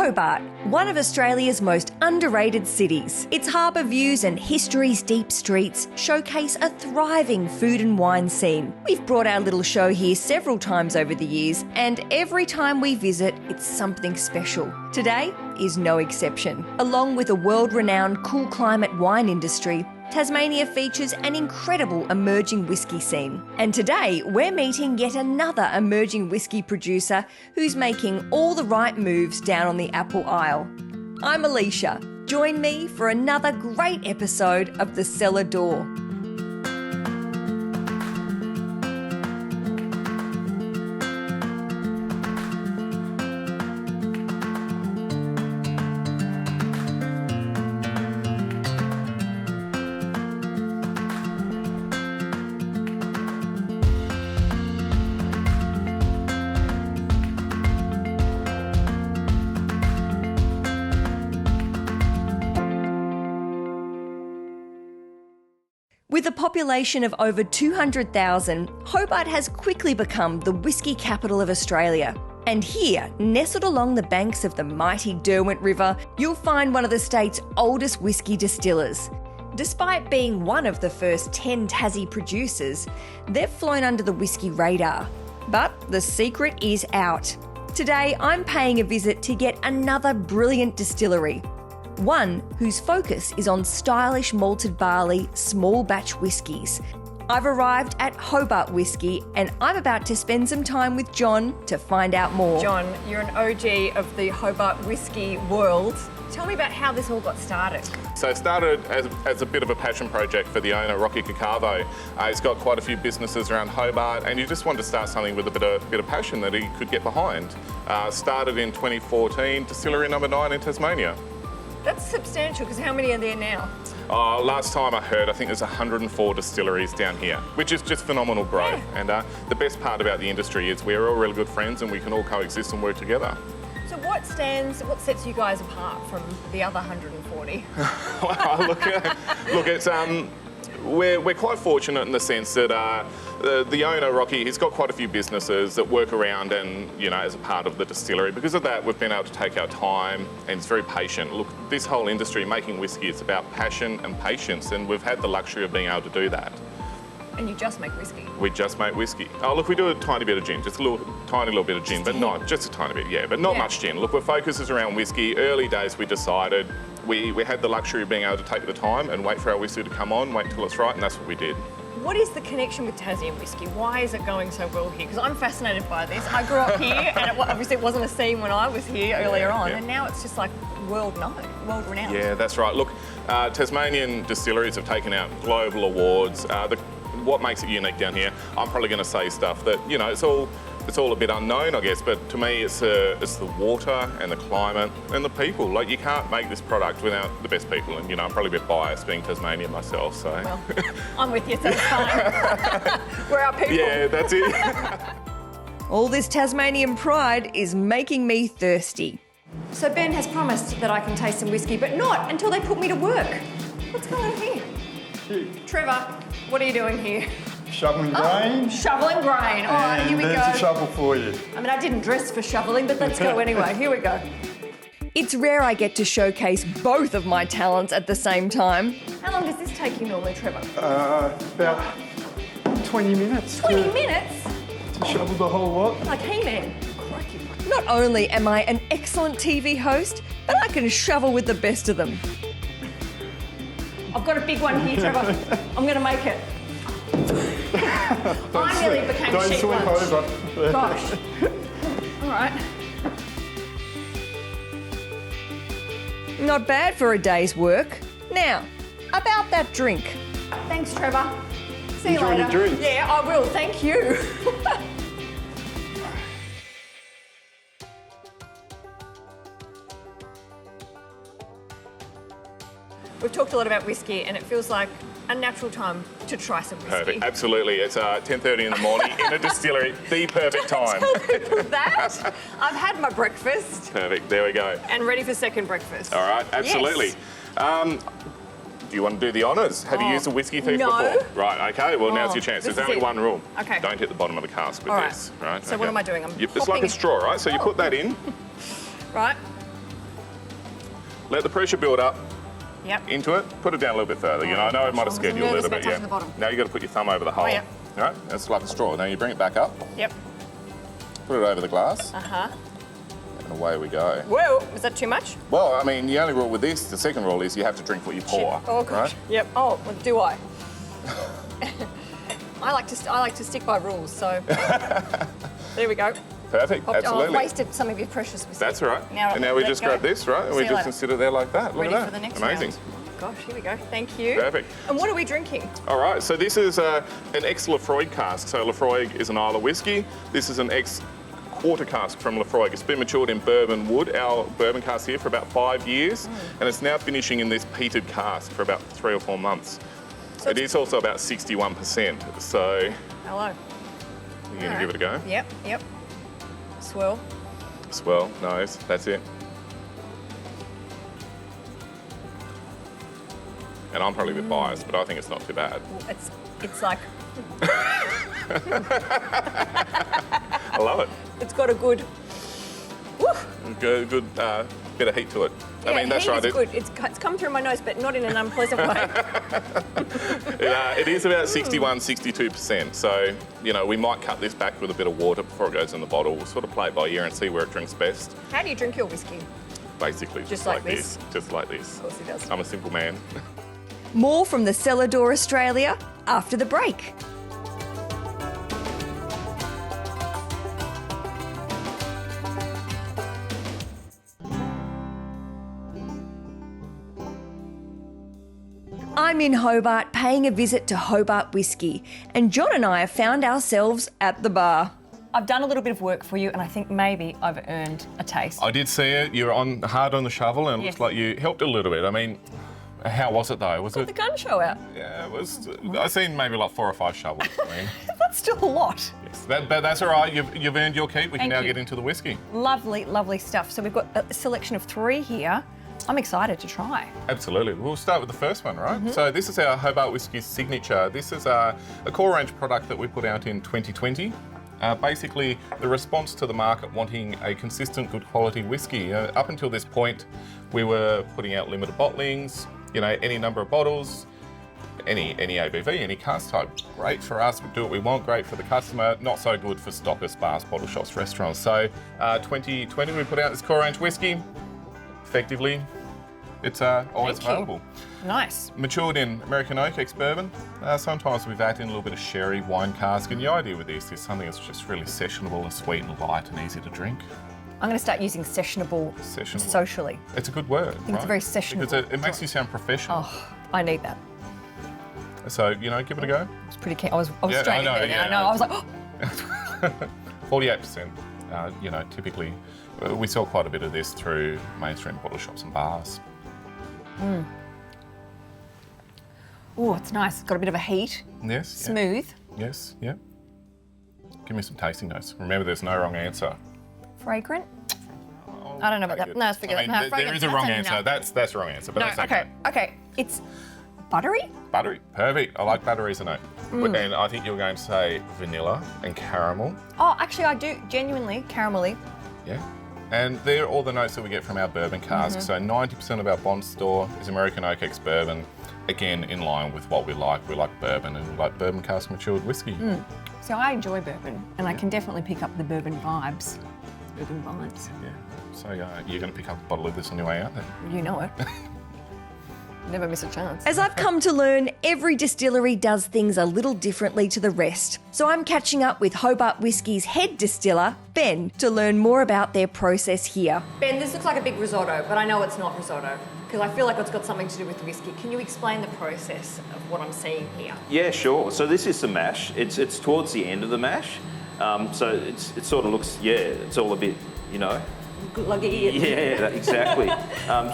Hobart, one of Australia's most underrated cities. Its harbour views and history's deep streets showcase a thriving food and wine scene. We've brought our little show here several times over the years, and every time we visit, it's something special. Today is no exception. Along with a world-renowned cool climate wine industry, Tasmania features an incredible emerging whisky scene. And today, we're meeting yet another emerging whisky producer who's making all the right moves down on the Apple Isle. I'm Aleisha. Join me for another great episode of The Cellar Door. With a population of over 200,000, Hobart has quickly become the whisky capital of Australia. And here, nestled along the banks of the mighty Derwent River, you'll find one of the state's oldest whisky distillers. Despite being one of the first 10 Tassie producers, they've flown under the whisky radar. But the secret is out. Today, I'm paying a visit to yet another brilliant distillery. One whose focus is on stylish malted barley, small batch whiskies. I've arrived at Hobart Whisky and I'm about to spend some time with John to find out more. John, you're an OG of the Hobart Whisky world. Tell me about how this all got started. So it started as a bit of a passion project for the owner, Rocky Cacavo. He's got quite a few businesses around Hobart and he just wanted to start something with a bit of passion that he could get behind. Started in 2014, distillery number 9 in Tasmania. That's substantial, because how many are there now? Last time I heard, I think there's 104 distilleries down here, which is just phenomenal growth. Yeah. And the best part about the industry is we're all really good friends and we can all coexist and work together. So what sets you guys apart from the other 140? Well, look, it's we're quite fortunate in the sense that the owner, Rocky, he's got quite a few businesses that work around and, as a part of the distillery. Because of that, we've been able to take our time and it's very patient. Look, this whole industry, making whiskey, it's about passion and patience, and we've had the luxury of being able to do that. And you just make whiskey? We just make whiskey. Oh, look, we do a tiny bit of gin, just a tiny little bit of gin, but not, just a tiny bit, yeah, but not much gin. Look, our focus is around whiskey. Early days, we decided we had the luxury of being able to take the time and wait for our whiskey to come on, wait till it's right, and that's what we did. What is the connection with Tassie and whiskey? Why is it going so well here? Because I'm fascinated by this. I grew up here, and obviously it wasn't a scene when I was here earlier on, and now it's just like world-known, world-renowned. Yeah, that's right. Look, Tasmanian distilleries have taken out global awards. What makes it unique down here, I'm probably going to say stuff that, it's all a bit unknown, I guess, but to me it's the water and the climate and the people. Like, you can't make this product without the best people, and I'm probably a bit biased being Tasmanian myself, so. Well, I'm with you, so it's fine. We're our people. Yeah, that's it. All this Tasmanian pride is making me thirsty. So Ben has promised that I can taste some whiskey, but not until they put me to work. What's going on here? Trevor, what are you doing here? Shoveling grain. Shoveling grain. All right, here we go. There's a shovel for you. I mean, I didn't dress for shoveling, but let's go anyway. Here we go. It's rare I get to showcase both of my talents at the same time. How long does this take you normally, Trevor? About 20 minutes. 20 minutes? To shovel the whole lot. Like He-Man. Crikey. Not only am I an excellent TV host, but I can shovel with the best of them. I've got a big one here, Trevor. I'm going to make it. I nearly became sheep lunch. Over. Gosh. All right. Not bad for a day's work. Now, about that drink. Thanks, Trevor. See you later. Enjoy your drink. Yeah, I will. Thank you. We've talked a lot about whiskey and it feels like a natural time to try some whiskey. Perfect, absolutely. It's 10:30 in the morning in a distillery, the perfect time. Tell people that. I've had my breakfast. Perfect, there we go. And ready for second breakfast. All right, absolutely. Yes. Do you want to do the honours? Have you used a whiskey thief before? Right, okay, well now's your chance. There's only one rule. Okay. Don't hit the bottom of the cask with this. Right. So what am I doing? It's like a straw, right? So you put that in. Right. let the pressure build up Yep. into it. Put it down a little bit further. You know, I know it might have scared you a little bit. To the bottom. Now you got to put your thumb over the hole. yeah. All right, it's like a straw. Now you bring it back up, Yep. put it over the glass, Uh-huh. and away we go. Whoa, is that too much? Well, I mean, the only rule with this, the second rule is you have to drink what you pour. Oh, gosh. Right? Yep. Oh, well, do I? I like to stick by rules, so there we go. Perfect, absolutely. I've wasted some of your precious whiskey. That's all right. Now, and now we let just go. grab this, right? And See we you just later. can sit it there like that. Look Ready at that. for the next Amazing. round. Gosh, here we go. Thank you. Perfect. And what are we drinking? All right, so this is an ex-Lafroig cask. So Lafroig is an Isle of whiskey. This is an ex-quarter cask from Lafroig. It's been matured in bourbon wood, our bourbon cask here, for about 5 years. And it's now finishing in this peated cask for about 3 or 4 months. So It is also about 61%. So Hello. you're going to give it a go? Yep. Swirl. Swell, nice, that's it. And I'm probably a bit biased, but I think it's not too bad. It's like, I love it. it's got a good, woo. Good bit of heat to it. Yeah, I mean, that's heat right. is good. It's come through my nose, but not in an unpleasant way. It is about 61, 62%. So, you know, we might cut this back with a bit of water before it goes in the bottle. We'll sort of play it by ear and see where it drinks best. How do you drink your whiskey? Basically, Just like this? Just like this. Of course he does. I'm a simple man. More from the Cellar Door Australia after the break. I'm in Hobart paying a visit to Hobart Whisky, and John and I have found ourselves at the bar. I've done a little bit of work for you, and I think maybe I've earned a taste. I did see it. You were hard on the shovel, and it Yes. looks like you helped a little bit. I mean, how was it though? Was Got it? the gun show out. Yeah, it was. I seen maybe like 4 or 5 shovels. I mean, That's still a lot. yes, but that's all right. You've earned your keep. We can Thank now you. get into the whiskey. Lovely, lovely stuff. So we've got a selection of 3 here. I'm excited to try. Absolutely. We'll start with the first one, right? Mm-hmm. So this is our Hobart Whisky signature. This is a core range product that we put out in 2020. Basically, the response to the market wanting a consistent, good quality whiskey. Up until this point, we were putting out limited bottlings, you know, any number of bottles, any ABV, any cask type. Great for us, we do what we want, great for the customer, not so good for stockists, bars, bottle shops, restaurants. So 2020, we put out this core range whiskey. Effectively, it's always Thank you. available. Nice. Matured in American oak ex-bourbon. Sometimes we've added in a little bit of sherry, wine cask, and the idea with this is something that's just really sessionable and sweet and light and easy to drink. I'm going to start using sessionable socially. It's a good word, I think it's very sessionable. Because it makes you sound professional. Oh, I need that. So, you know, give it a go. It's pretty keen. I was Yeah, straining I know, there. yeah. I know. I was like, oh. 48%. You know, typically, we sell quite a bit of this through mainstream bottle shops and bars. Oh, it's nice. It's got a bit of a heat. Yes. Smooth. Yeah. Yes, yeah. Give me some tasting notes. Remember, there's no wrong answer. Fragrant. I don't know about that. No, let's forget I mean, that. No, there is a fragrance, wrong that's answer. enough. That's the wrong answer. But No, that's okay. It's buttery. Buttery, perfect. I like buttery as a note. And I think you're going to say vanilla and caramel. Oh, actually, I do genuinely caramelly. Yeah. And they're all the notes that we get from our bourbon cask. So 90% of our bond store is American oak ex-bourbon. Again, in line with what we like. We like bourbon and we like bourbon cask matured whiskey. So I enjoy bourbon, and I can definitely pick up the bourbon vibes. Bourbon vibes. Yeah. So you're going to pick up a bottle of this on your way out then? You know it. Never miss a chance. As I've come to learn, every distillery does things a little differently to the rest. So I'm catching up with Hobart Whisky's head distiller, Ben, to learn more about their process here. Ben, this looks like a big risotto, but I know it's not risotto because I feel like it's got something to do with the whiskey. Can you explain the process of what I'm seeing here? Yeah, sure. So this is the mash. It's towards the end of the mash. So it sort of looks, it's all a bit, you know. Gluggy. Yeah, exactly.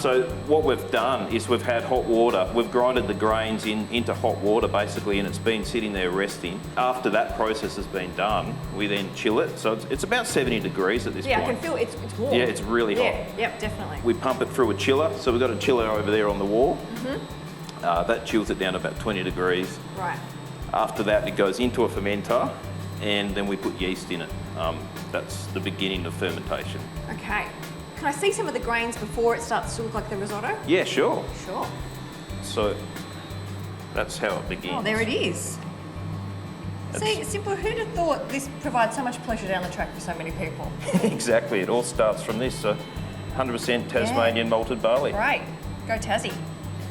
So what we've done is we've had hot water. We've grinded the grains into hot water basically, and it's been sitting there resting. After that process has been done, we then chill it. So it's about 70 degrees at this Yeah, point. I can feel it's warm. Yeah, it's really hot. Yeah, yep, definitely. We pump it through a chiller. So we've got a chiller over there on the wall. That chills it down to about 20 degrees. Right. After that, it goes into a fermenter, and then we put yeast in it. That's the beginning of fermentation. Okay. Can I see some of the grains before it starts to look like the risotto? Yeah, sure. Sure. So that's how it begins. Oh, there it is. See, simple. Who'd have thought this provides so much pleasure down the track for so many people? Exactly. It all starts from this. So 100% Tasmanian malted barley. Great. Go Tassie.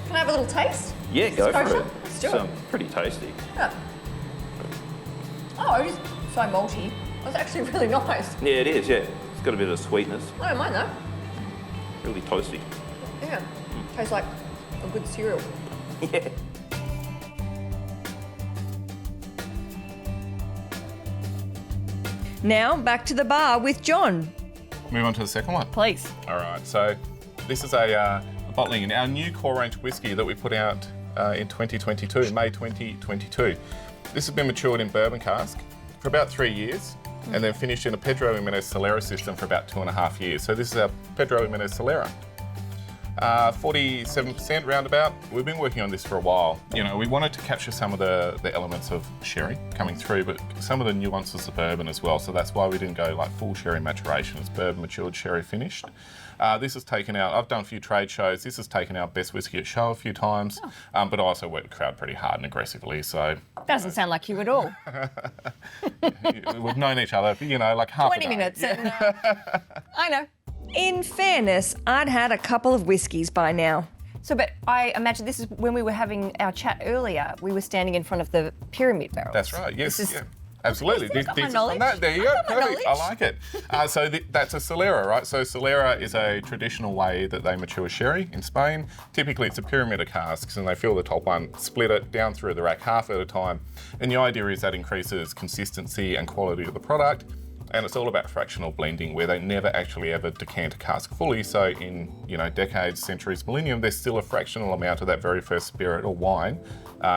Can I have a little taste? Yeah, go for Kosher? it. Let's do So it. pretty tasty. Yeah. Oh, it is so malty. It's actually really nice. Yeah, it is. Yeah, it's got a bit of sweetness. I don't mind that. Really toasty. Yeah. Tastes like a good cereal. Yeah. Now back to the bar with John. Move on to the second one. Please. All right, so this is a bottling in our new core range whiskey that we put out in 2022, May 2022. This has been matured in bourbon cask for about 3 years and then finished in a Pedro Jimenez Cellar system for about 2.5 years. So this is our Pedro Jimenez Cellar. 47% roundabout. We've been working on this for a while. You know, we wanted to capture some of the elements of sherry coming through, but some of the nuances of bourbon as well. So that's why we didn't go like full sherry maturation. It's bourbon matured, sherry finished. This has taken out, I've done a few trade shows. This has taken out Best Whiskey at Show a few times, but I also worked the crowd pretty hard and aggressively. So Doesn't sound like you at all. we've known each other for, you know, like half 20 a day. minutes. And, I know. In fairness, I'd had a couple of whiskies by now. So, but I imagine this is when we were having our chat earlier, we were standing in front of the pyramid barrels. That's right, yes. This is- Yeah. Absolutely. Yes, got my These are from knowledge. that. There you go. I've got my Perfect. I knowledge. like it. So that's a Cellar, right? So Cellar is a traditional way that they mature sherry in Spain. Typically, it's a pyramid of casks, and they fill the top one, split it down through the rack half at a time. And the idea is that increases consistency and quality of the product. And it's all about fractional blending, where they never actually ever decant a cask fully. So in, you know, decades, centuries, millennium, there's still a fractional amount of that very first spirit or wine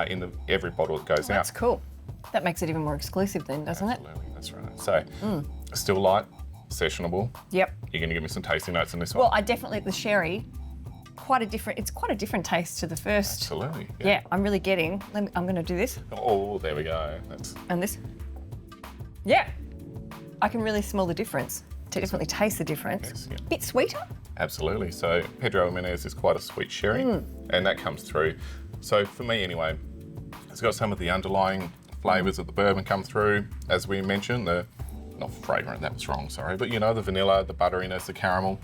in every bottle that goes out. That's cool. That makes it even more exclusive then, doesn't it? Absolutely, that's right. So still light, sessionable. Yep. You're going to give me some tasting notes on this one. Well, I definitely, the sherry, it's quite a different taste to the first. Absolutely. Yeah, I'm really getting, I'm going to do this Oh, there we go. That's and this. Yeah. I can really smell the difference. Definitely taste the difference. Yes, yeah. Bit sweeter. absolutely. So Pedro Jimenez is quite a sweet sherry, and that comes through. So for me, anyway, it's got some of the underlying flavours of the bourbon come through, as we mentioned. The not fragrant, that was wrong, sorry, but you know, the vanilla, the butteriness, the caramel,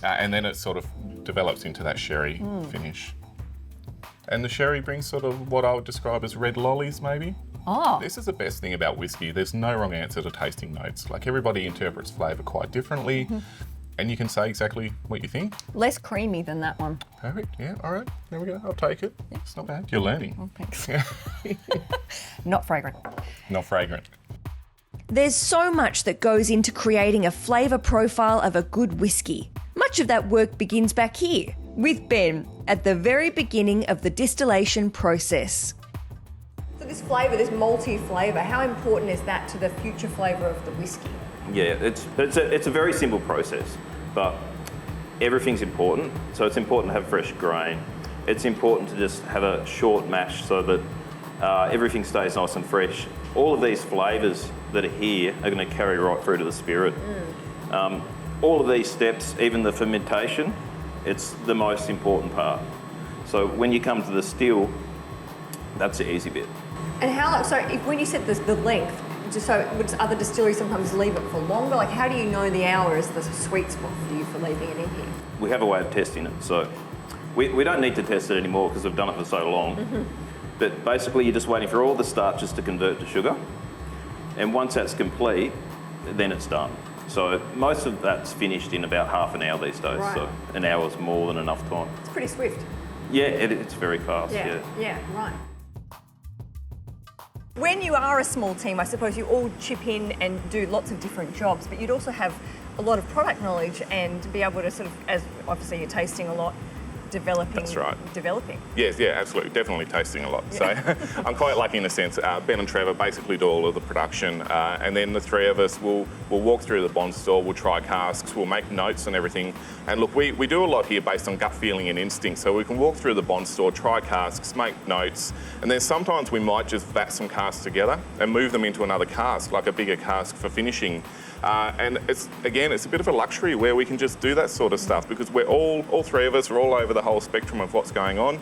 and then it sort of develops into that sherry finish. And the sherry brings sort of what I would describe as red lollies, maybe. Oh. This is the best thing about whiskey. There's no wrong answer to tasting notes. Like, everybody interprets flavour quite differently, and you can say exactly what you think. Less creamy than that one. Perfect, yeah, all right, there we go, I'll take it. It's not bad, you're learning. Oh, thanks. Not fragrant. Not fragrant. There's so much that goes into creating a flavour profile of a good whiskey. Much of that work begins back here, with Ben, at the very beginning of the distillation process. So this flavour, this malty flavour, how important is that to the future flavour of the whiskey? Yeah, it's a very simple process, but everything's important. So it's important to have fresh grain. It's important to just have a short mash so that everything stays nice and fresh. All of these flavours that are here are going to carry right through to the spirit. All of these steps, even the fermentation, it's the most important part. So when you come to the still, that's the easy bit. And how long, so if, when you said the length, just so would other distilleries sometimes leave it for longer? Like, how do you know the hour is the sweet spot for you for leaving it in here? We have a way of testing it, so we don't need to test it anymore because we've done it for so long. But basically, you're just waiting for all the starches to convert to sugar, and once that's complete, then it's done. So most of that's finished in about half an hour these days. Right. So an hour is more than enough time. It's pretty swift. Yeah, it's very fast. Yeah. Right. When you are a small team, I suppose you all chip in and do lots of different jobs, but you'd also have a lot of product knowledge and be able to sort of, as obviously you're tasting a lot, developing. That's right. Developing. Yes, yeah, absolutely, definitely tasting a lot. So I'm quite lucky in a sense. Ben and Trevor basically do all of the production, and then the three of us will walk through the bond store, we'll try casks, we'll make notes and everything. And look, we do a lot here based on gut feeling and instinct, so we can walk through the bond store, try casks, make notes, and then sometimes we might just vat some casks together and move them into another cask, like a bigger cask for finishing. And it's a bit of a luxury where we can just do that sort of stuff because we're all three of us are all over the whole spectrum of what's going on.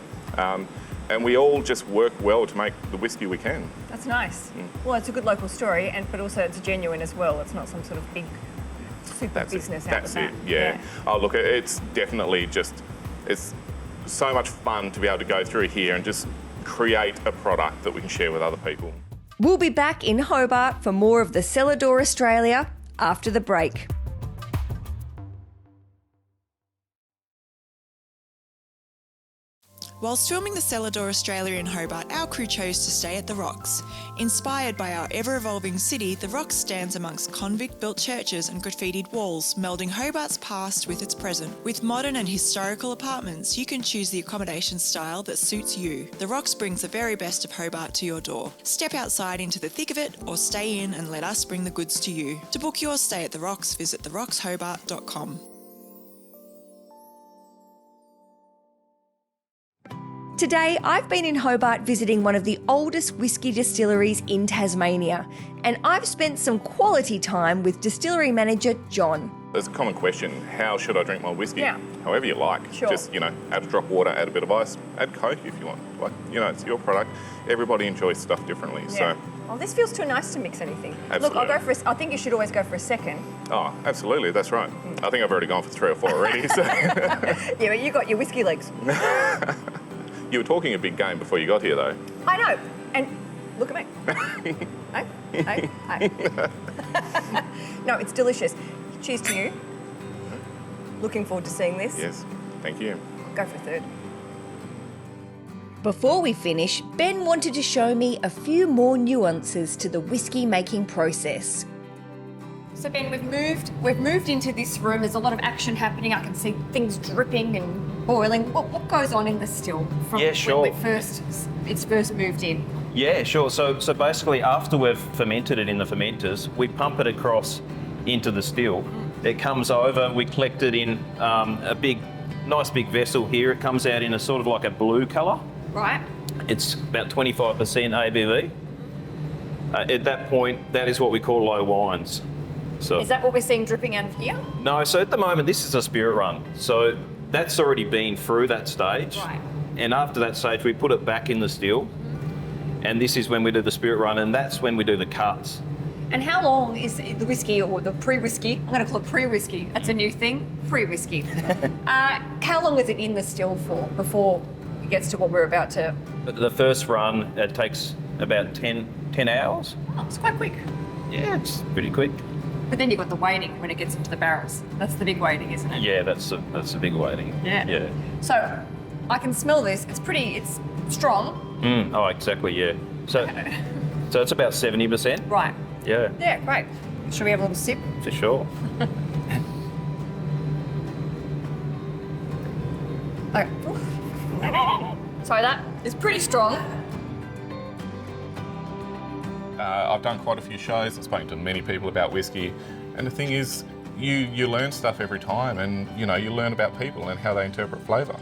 And we all just work well to make the whiskey we can. That's nice. Well, it's a good local story, but also it's genuine as well. It's not some sort of big super business out of that. That's it, yeah. Oh, look, it's definitely it's so much fun to be able to go through here and just create a product that we can share with other people. We'll be back in Hobart for more of the Cellar Door Australia after the break. Whilst filming the Cellar Door Australia in Hobart, our crew chose to stay at the Rocks. Inspired by our ever-evolving city, the Rocks stands amongst convict-built churches and graffitied walls, melding Hobart's past with its present. With modern and historical apartments, you can choose the accommodation style that suits you. The Rocks brings the very best of Hobart to your door. Step outside into the thick of it, or stay in and let us bring the goods to you. To book your stay at the Rocks, visit therockshobart.com. Today, I've been in Hobart visiting one of the oldest whisky distilleries in Tasmania, and I've spent some quality time with distillery manager John. There's a common question, how should I drink my whiskey? Yeah. However you like. Sure. Just, add a drop of water, add a bit of ice, add Coke if you want. It's your product. Everybody enjoys stuff differently. Yeah. So, Oh, this feels too nice to mix anything. Absolutely. Look, I think you should always go for a second. oh, absolutely, that's right. I think I've already gone for 3 or 4 already. So. Yeah, but you got your whiskey legs. You were talking a big game before you got here, though. I know. And look at me. Hey. No, it's delicious. Cheers to you. Looking forward to seeing this. Yes, thank you. Go for a third. Before we finish, Ben wanted to show me a few more nuances to the whisky making process. So Ben, we've moved into this room. There's a lot of action happening. I can see things dripping and boiling. What goes on in the still from Yeah, sure. when it's first moved in? Yeah, sure. So basically, after we've fermented it in the fermenters, we pump it across into the still. It comes over, we collect it in a nice big vessel here. It comes out in a sort of like a blue colour. Right. It's about 25% ABV. At that point, that is what we call low wines. So Is that what we're seeing dripping out of here? no, so at the moment, this is a spirit run. So that's already been through that stage. Right. And after that stage, we put it back in the still. And this is when we do the spirit run, and that's when we do the cuts. And how long is the whiskey or the pre-whiskey? I'm going to call it pre-whiskey. That's a new thing. Pre-whiskey. How long is it in the still for before it gets to what we're about to? The first run, it takes about 10 hours. Oh, it's quite quick. Yeah, it's pretty quick. But then you've got the waiting when it gets into the barrels. That's the big waiting, isn't it? Yeah, that's a big waiting. Yeah. So I can smell this. It's strong. Oh, exactly, yeah. So it's about 70%. Right. Yeah, Yeah, great. Should we have a little sip? for sure. Okay. So that is pretty strong. I've done quite a few shows and spoken to many people about whiskey, and the thing is, you learn stuff every time, and you learn about people and how they interpret flavour.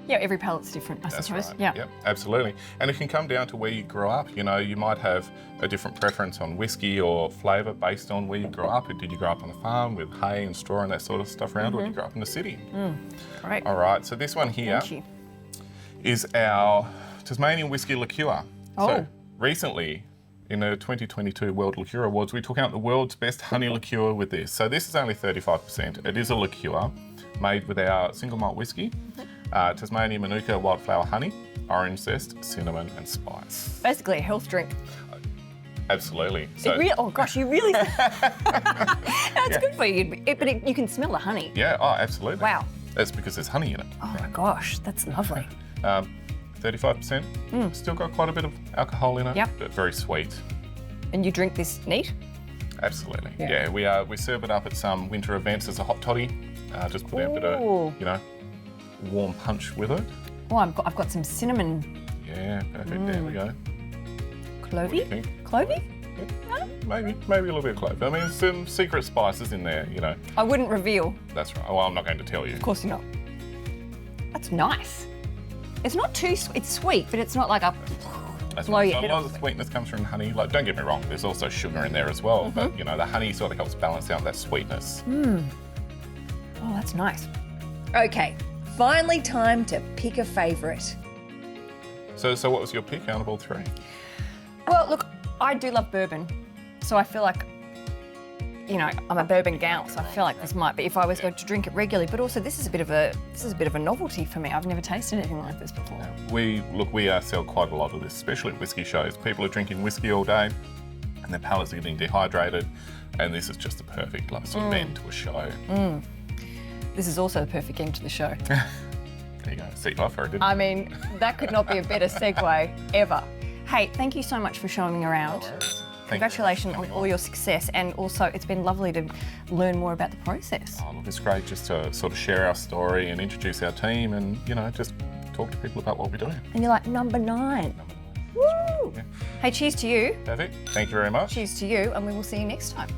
Yeah, every palate's different, I That's suppose. right. Yeah. Yep, absolutely. And it can come down to where you grew up. You might have a different preference on whiskey or flavour based on where you grew up. Did you grow up on a farm with hay and straw and that sort of stuff around, or did you grow up in the city? Great. All right. So this one here Thank you. is our Tasmanian whiskey liqueur. Oh. So recently, in the 2022 World Liqueur Awards, we took out the world's best honey liqueur with this. So this is only 35%. It is a liqueur made with our single malt whiskey, Tasmanian Manuka wildflower honey, orange zest, cinnamon and spice. Basically a health drink. Absolutely. So, Oh gosh, you really. That's good for you. But you can smell the honey. yeah, oh, absolutely. Wow. That's because there's honey in it. Oh my gosh, that's lovely. 35%. Still got quite a bit of alcohol in it, Yep. but very sweet. And you drink this neat? Absolutely. Yeah. Yeah, we serve it up at some winter events as a hot toddy. Just put a bit Ooh. of, warm punch with it. Oh, I've got some cinnamon Yeah, perfect. There we go. What do you clovey. think? Clovey? Maybe a little bit of clove. I mean, there's some secret spices in there, I wouldn't reveal. That's right. Well, I'm not going to tell you. Of course you're not. That's nice. It's not too. It's sweet, but it's not like a. That's blow right. your So head a lot off. of the sweetness comes from honey. Like, don't get me wrong, there's also sugar in there as well, but you know, the honey sort of helps balance out that sweetness. Oh, that's nice. Okay, finally time to pick a favourite. So what was your pick out of all three? Well, look, I do love bourbon, so I feel like, you know, I'm a bourbon gal, so I feel like this might be if I was going to drink it regularly. But also, this is a bit of a novelty for me. I've never tasted anything like this before. We sell quite a lot of this, especially at whiskey shows. People are drinking whiskey all day, and their palates are getting dehydrated, and this is just the perfect sort of end to a show. This is also the perfect end to the show. There you go. See, I for it, didn't I mean, that could not be a better segue ever. Hey, thank you so much for showing me around. Congratulations on all your success, and also it's been lovely to learn more about the process. Oh, look, it's great just to sort of share our story and introduce our team and, you know, just talk to people about what we're doing. And you're like, number 9. Woo! Yeah. Hey, cheers to you. Perfect. Thank you very much. Cheers to you, and we will see you next time.